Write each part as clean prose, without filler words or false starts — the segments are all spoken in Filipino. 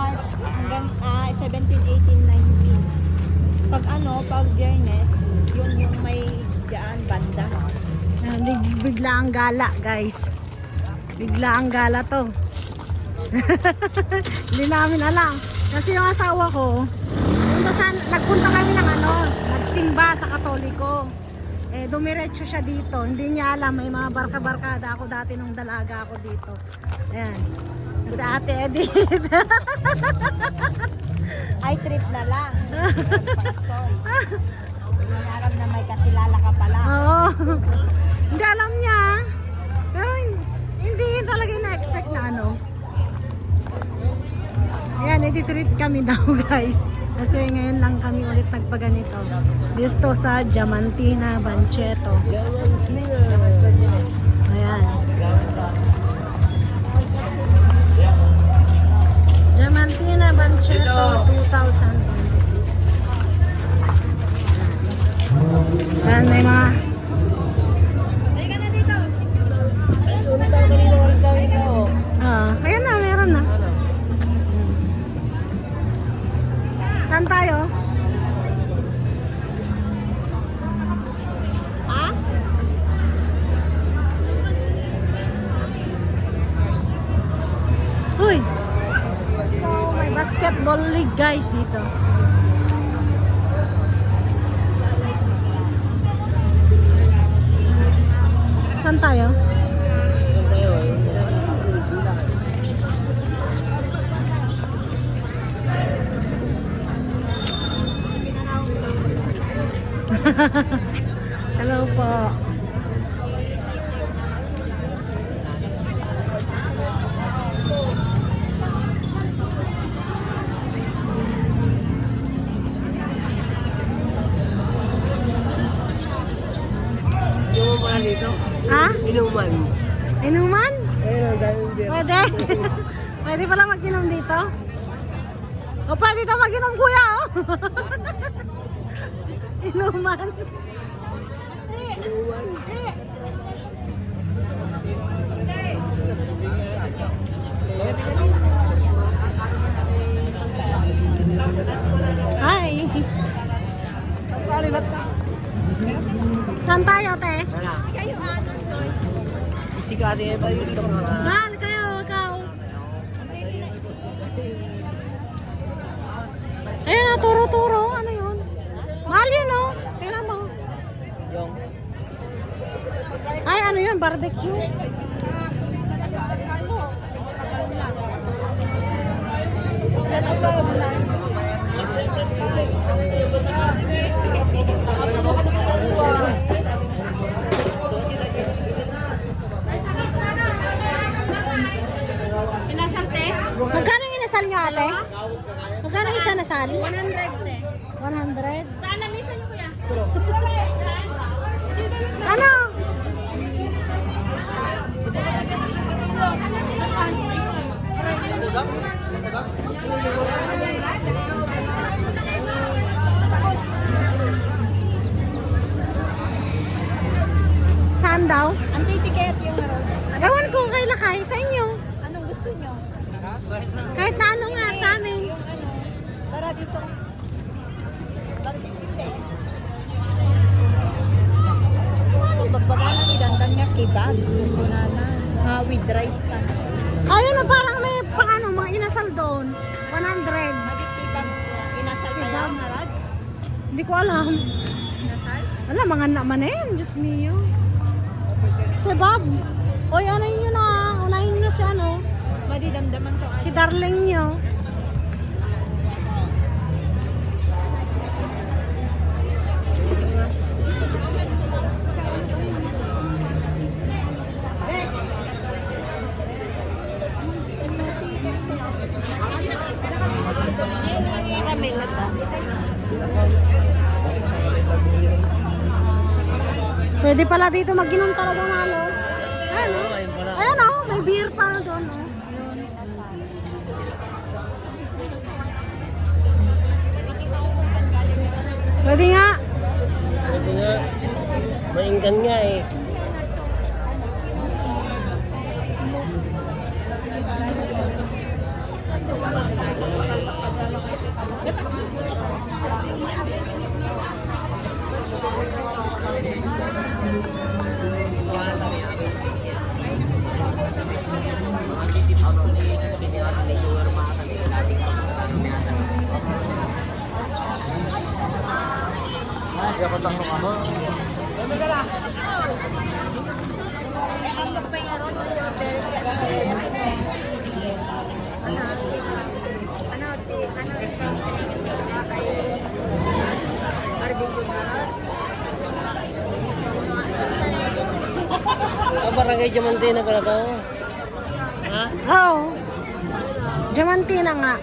March hanggang 17, 18, 19. Pag Biyernes, yun yung may daan banda. Bigla ang gala, guys. Bigla ang gala to. Hindi namin alam. Kasi yung asawa ko, nagpunta kami ng nagsimba sa Katoliko. Eh, dumiretso siya dito. Hindi niya alam, may mga barka-barkada ako dati nung dalaga ako dito. Ayan. Kasi Ate Edith. Ay, trip na lang. Pastor. Hindi niya alam na may kakilala ka pala. Oo. Hindi alam niya. Pero hindi talaga na-expect na Ayan, edit-treat kami daw, guys. Kasi ngayon lang kami ulit nagpaganito. Dito sa Diamantina Bancheto. Ayan. Diamantina Bancheto 2026. Ayan, may mga... Ayan na, meron na. Saan tayo? Ha? Uy! So, may basketball league, guys, dito. Saan tayo? Hello po. Inuman dito? Ha? Inuman. Inuman? Ayun, dahil dito. Pwede? Pwede pala mag-inom dito? O pwede daw mag-inom, kuya, oh. Inuman. Inuman. Hi. Saan tayo, te? Ano? Kayo doon. Si Kati ay ba yung mga... Mahal kayo, ikaw. Ayun na, turo-turo. Ano yun? Mahal yun, oh. Tingnan mo. Yung... Ay, ano yun? Barbecue. Inasal te? Magkano yung inasal nyo, ate? Magkano isa nasal? 100 te. 100? Saan na misa niyo kuya? Ano? Saan daw? Ang titikет yung Ewan ko kay Lakay, sa inyo. Anong gusto niyo? Kahit na ano nga sa amin. Yung para dito. Bagbagalan ni dandan nga kebab. Nga with rice ka. Ayun na parang may pang mga inasal doon. 100. Madikibab inasal ka lang harad. Hindi ko alam. Inasal? Wala, mga naman na yan. Diyos mio. Kebab. Oy, anayin nyo na. Unahin nyo na si Madidamdaman to. si darling nyo. Pwede pala dito mag-inom talaga ng Ano? Ayan o, may beer para doon. Pwede nga. Pwede nga. Mainggan nga eh. Barangay Diamantina pala to. Ha? Oo. Diamantina nga.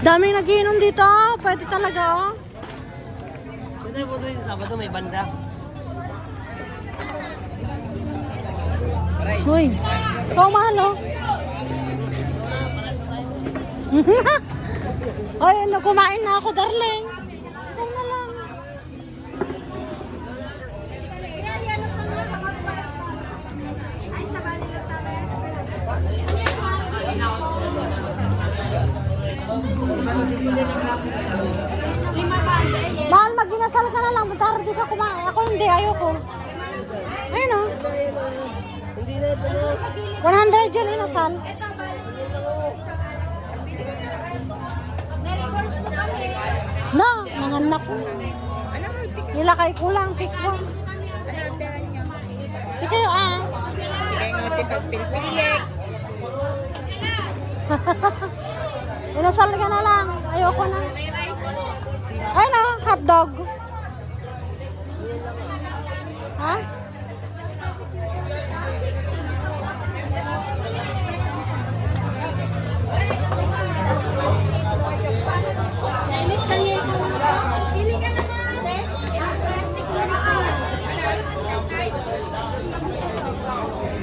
Daming nagiinom dito. Pwede talaga, oh. Kung tayo po rin sa Sabado, may banda. Hoy. Ikaw mahal, oh. Hoy, ano, kumain na ako, darling. Ikaw na lang. Mahal, mag-inasal ka na lang. Tara, di ka kumain. Ako hindi, ayoko. Ayun, oh. Hindi na ito na. 100 yun inasal. No, nanganak ko. Nilakay ko lang, pick ko. Sige, ah. Sige nga, pagpilpilik. Inasal ka na lang. Ayoko na. Ay no, hotdog. Ha?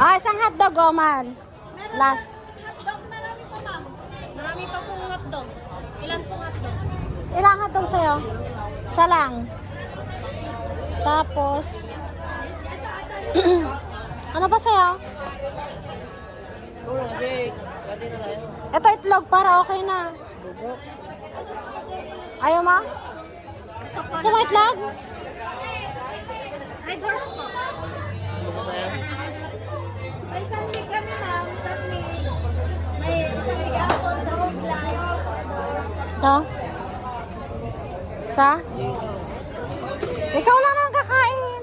Ah, isang hotdog, oh, mahal. Last. Hotdog, marami pa ma'am. Marami pa pong hotdog. Ilan pong hotdog? Ilang hotdog sa'yo? Isa lang. Tapos, ano pa sa'yo? Oo, kasi kati na tayo. Ito itlog para okay na. Ayaw mo? Gusto mo itlog? Red horse po. May isang week kami, ma'am. Isang week. May isang week ako sa Oakland. Ito? Isa? Ikaw lang ang kakain.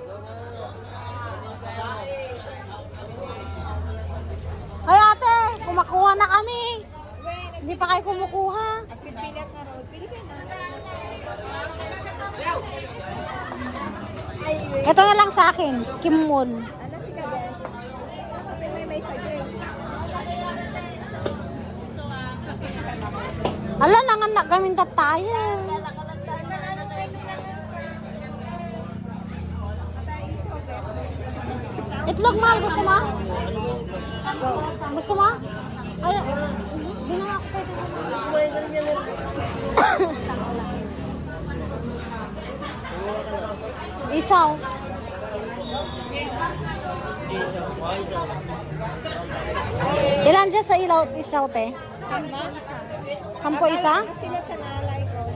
Ay ate, kumakuha na kami. Hindi pa kayo kumukuha. Pagpipilat na road. Pili ka na. Ito na lang sa akin, Kimmon. Ano si Kabel? May sa Grace. Ala, nanganak kami tayo. Itlog mahal, gusto mo? Gusto mo? Ay, hindi na ako pwede. Isaw. Ilan dyan sa ilaw at isaw, te? Sampo isa? Sila ka na, like, oh.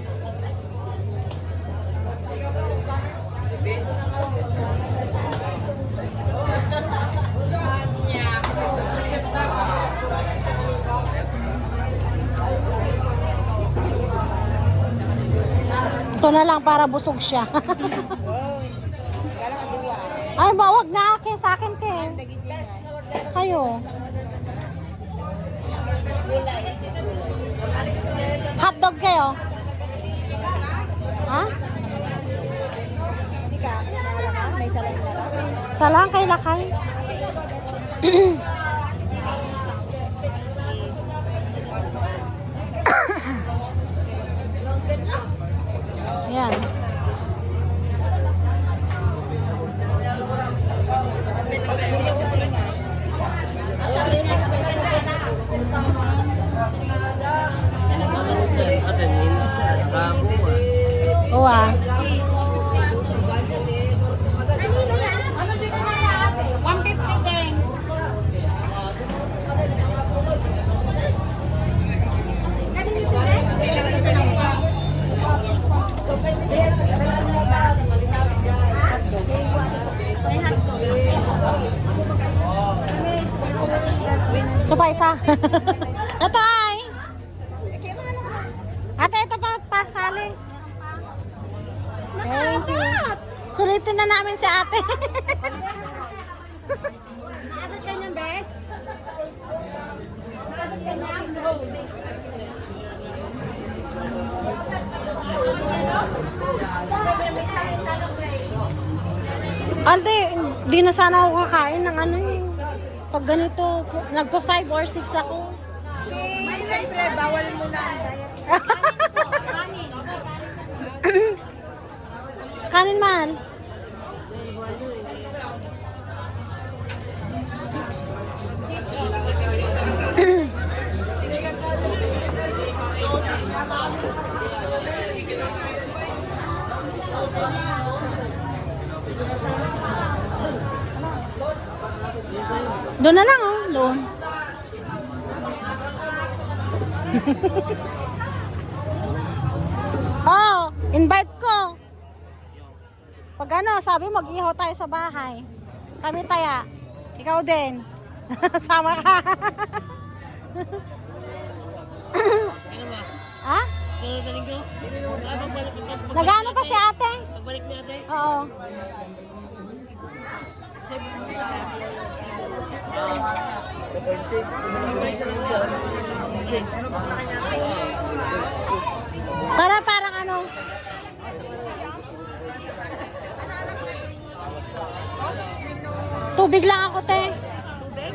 Ito na lang para busog siya. Kala ka duwa. Ay, bawag na akin sa akin, te. Dagigingay. Kayo. Hotdog kayo? Ha? Sika, nakala ka? May salag na ka? Salang kay lakay. Yan. Atin, insta. Rabo ah. Oo ah. Kanino yan? Ano din na ate? 150 isa. Ito ay. Ate, ito pa pasali. Thank you. Sulitin na namin si ate. Ano kanyang best? Ate, di na sana ako kakain ng ano eh. Pag ganito, nagpa 5 or 6 ako. May siyempre, bawal mo na ang diet. Kanin man. Doon na lang oh, doon. Oh, invite ko. Pag ano, sabi mag-ihaw tayo sa bahay. Kami taya. Ikaw din. Sama ka. Ano ba? Ha? So, galing ko? Nagano pa si ate? Pagbalik ni ate? Oo. Parang ano? Tubig lang ako, te. Tubig?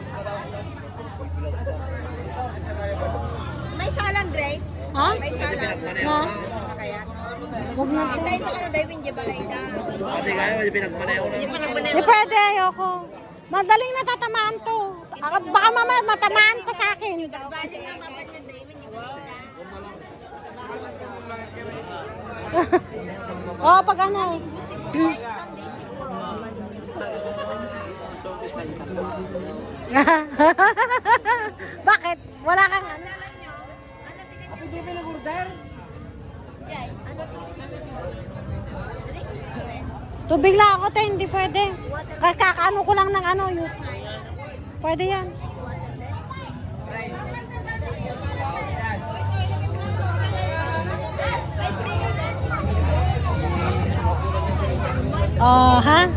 May salang, Grace? Ha? May salang. Ha? Kaya? Huwag na, te. Dahil sa ano, dahil hindi ba kaida? Di pwede, ayoko. Madaling natatamaan to. Baka mamaya matamaan pa sa akin. Oh, pag ano. Bakit? Wala kang ano? Hindi ba nag-order? Tubig lang ako, te. Hindi pwede. Kakaano ko lang ng ano. Pwede yan. Oh, ha?